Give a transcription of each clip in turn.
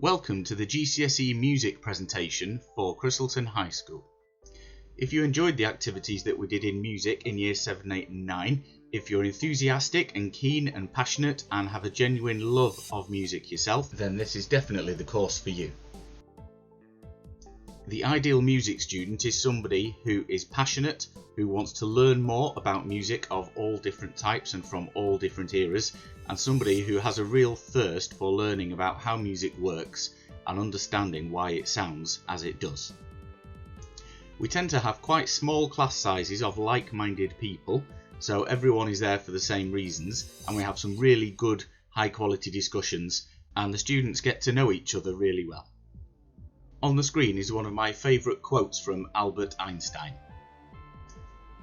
Welcome to the GCSE music presentation for Christleton High School. If you enjoyed the activities that we did in music in Year 7, 8 and 9, if you're enthusiastic and keen and passionate and have a genuine love of music yourself, then this is definitely the course for you. The ideal music student is somebody who is passionate, who wants to learn more about music of all different types and from all different eras, and somebody who has a real thirst for learning about how music works and understanding why it sounds as it does. We tend to have quite small class sizes of like-minded people, so everyone is there for the same reasons, and we have some really good high-quality discussions, and the students get to know each other really well. On the screen is one of my favourite quotes from Albert Einstein.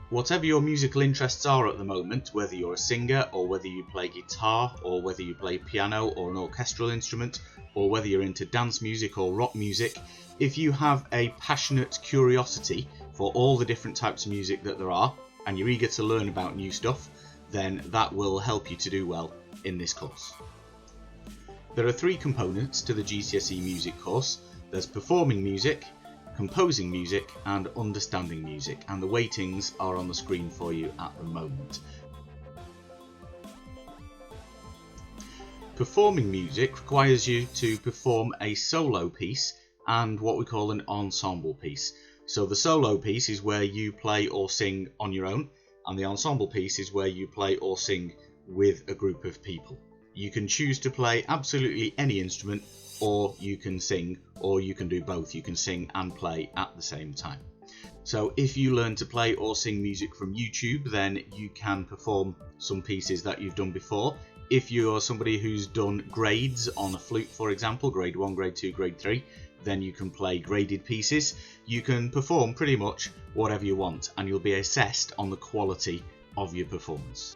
Whatever your musical interests are at the moment, whether you're a singer or whether you play guitar or whether you play piano or an orchestral instrument or whether you're into dance music or rock music, if you have a passionate curiosity for all the different types of music that there are and you're eager to learn about new stuff, then that will help you to do well in this course. There are three components to the GCSE music course. There's performing music, composing music and understanding music, and the weightings are on the screen for you at the moment. Performing music requires you to perform a solo piece and what we call an ensemble piece. So the solo piece is where you play or sing on your own, and the ensemble piece is where you play or sing with a group of people. You can choose to play absolutely any instrument, or you can sing, or you can do both. You can sing and play at the same time. So if you learn to play or sing music from YouTube, then you can perform some pieces that you've done before. If you're somebody who's done grades on a flute, for example, grade 1, grade 2, grade 3, then you can play graded pieces. You can perform pretty much whatever you want, and you'll be assessed on the quality of your performance.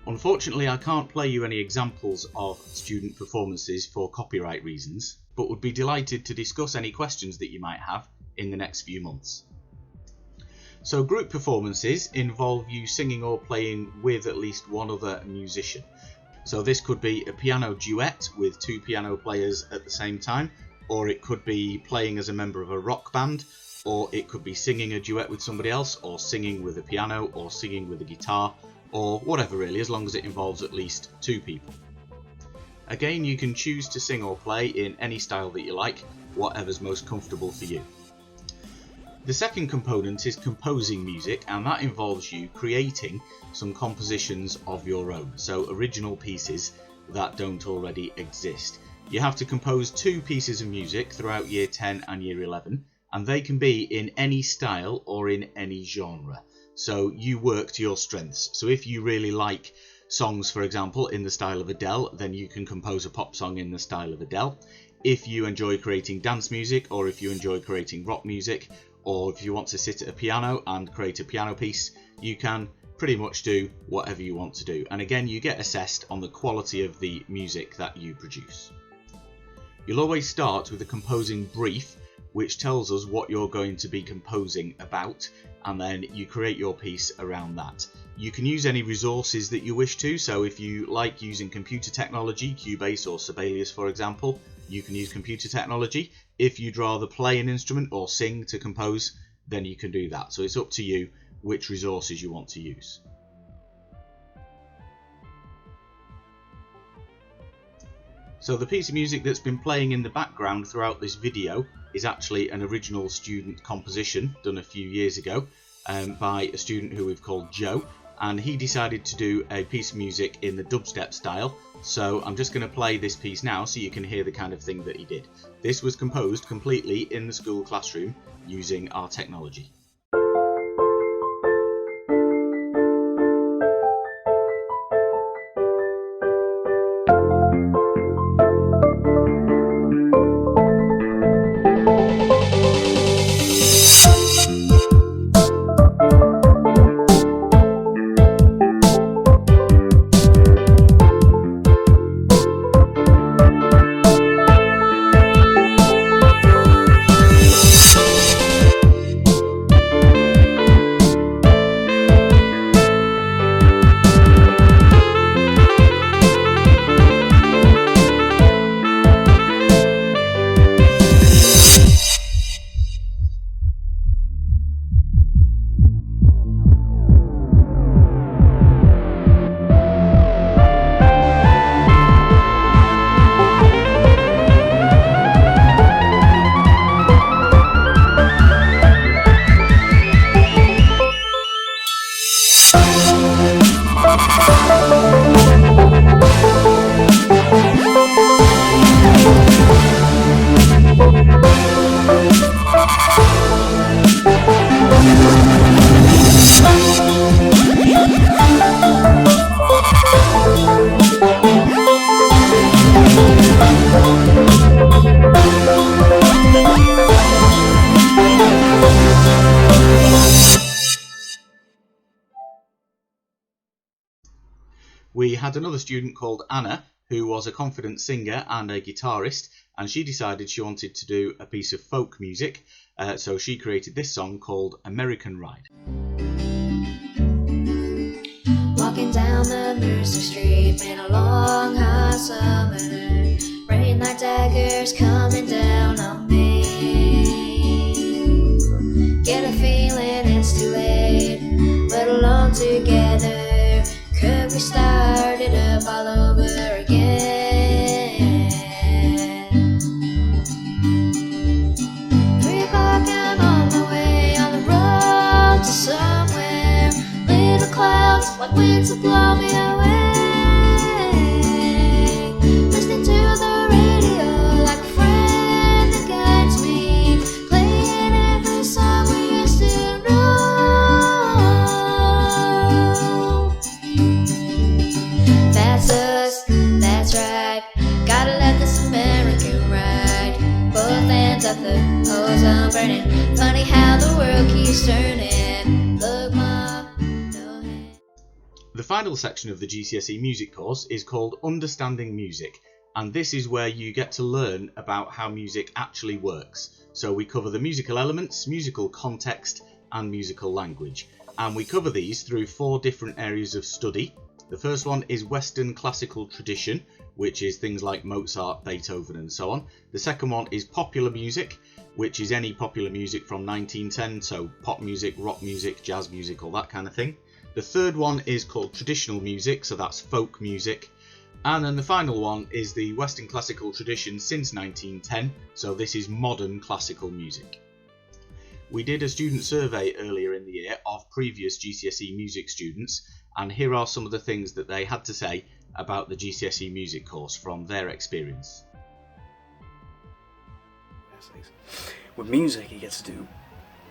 Unfortunately, I can't play you any examples of student performances for copyright reasons, but would be delighted to discuss any questions that you might have in the next few months. So group performances involve you singing or playing with at least one other musician. So this could be a piano duet with two piano players at the same time, or it could be playing as a member of a rock band, or it could be singing a duet with somebody else, or singing with a piano, or singing with a guitar, or whatever really, as long as it involves at least two people. Again, you can choose to sing or play in any style that you like, whatever's most comfortable for you. The second component is composing music, and that involves you creating some compositions of your own, so original pieces that don't already exist. You have to compose two pieces of music throughout Year 10 and Year 11, and they can be in any style or in any genre. So you work to your strengths. So if you really like songs, for example, in the style of Adele, then you can compose a pop song in the style of Adele. If you enjoy creating dance music, or if you enjoy creating rock music, or if you want to sit at a piano and create a piano piece, you can pretty much do whatever you want to do. And again, you get assessed on the quality of the music that you produce. You'll always start with a composing brief, which tells us what you're going to be composing about, and then you create your piece around that. You can use any resources that you wish to, so if you like using computer technology, Cubase or Sibelius for example, you can use computer technology. If you'd rather play an instrument or sing to compose, then you can do that. So it's up to you which resources you want to use. So the piece of music that's been playing in the background throughout this video is actually an original student composition done a few years ago by a student who we've called Joe, and he decided to do a piece of music in the dubstep style. So I'm just going to play this piece now so you can hear the kind of thing that he did. This was composed completely in the school classroom using our technology. We had another student called Anna, who was a confident singer and a guitarist, and she decided she wanted to do a piece of folk music, so she created this song called American Ride. Walking down the Mercer Street in a long hot summer, rain like daggers coming down on me. Get a feeling it's too late, but alone together, could we start it up all over again? 3 o'clock, I'm on my way on the road to somewhere. Little clouds like winds will blow me away. Listening to the radio like a friend that guides me, playing every song we used to know. That's us, that's right. Gotta let this American ride. Both ends of the ozone burning. Funny how the world keeps turning. Look, Mom, no hand. The final section of the GCSE music course is called Understanding Music, and this is where you get to learn about how music actually works. So we cover the musical elements, musical context, and musical language. And we cover these through 4 different areas of study. The first one is Western classical tradition, which is things like Mozart, Beethoven, and so on. The second one is popular music, which is any popular music from 1910, so pop music, rock music, jazz music, all that kind of thing. The third one is called traditional music, so that's folk music. And then the final one is the Western classical tradition since 1910, so this is modern classical music. We did a student survey earlier in the year of previous GCSE music students, and here are some of the things that they had to say about the GCSE music course from their experience. With music, you get to do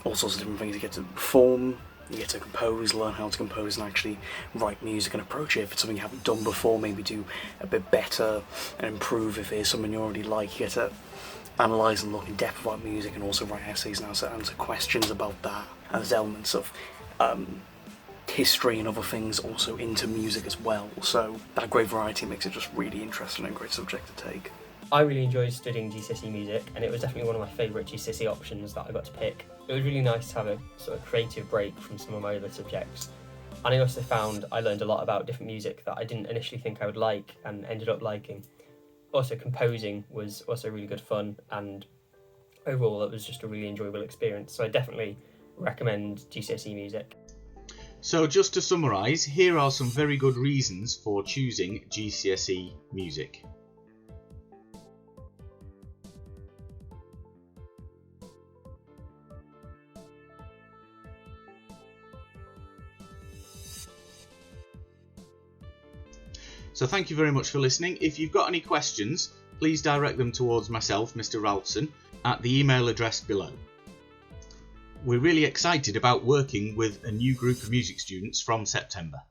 all sorts of different things. You get to perform, you get to compose, learn how to compose and actually write music and approach it. If it's something you haven't done before, maybe do a bit better and improve. If it's something you already like, you get to analyse and look in depth about music and also write essays and answer questions about that. And there's elements of history and other things also into music as well. So that great variety makes it just really interesting and a great subject to take. I really enjoyed studying GCSE music, and it was definitely one of my favourite GCSE options that I got to pick. It was really nice to have a sort of creative break from some of my other subjects. And I also found I learned a lot about different music that I didn't initially think I would like and ended up liking. Also, composing was also really good fun, and overall it was just a really enjoyable experience. So I definitely recommend GCSE music. So just to summarise, here are some very good reasons for choosing GCSE music. So thank you very much for listening. If you've got any questions, please direct them towards myself, Mr. Ralston, at the email address below. We're really excited about working with a new group of music students from September.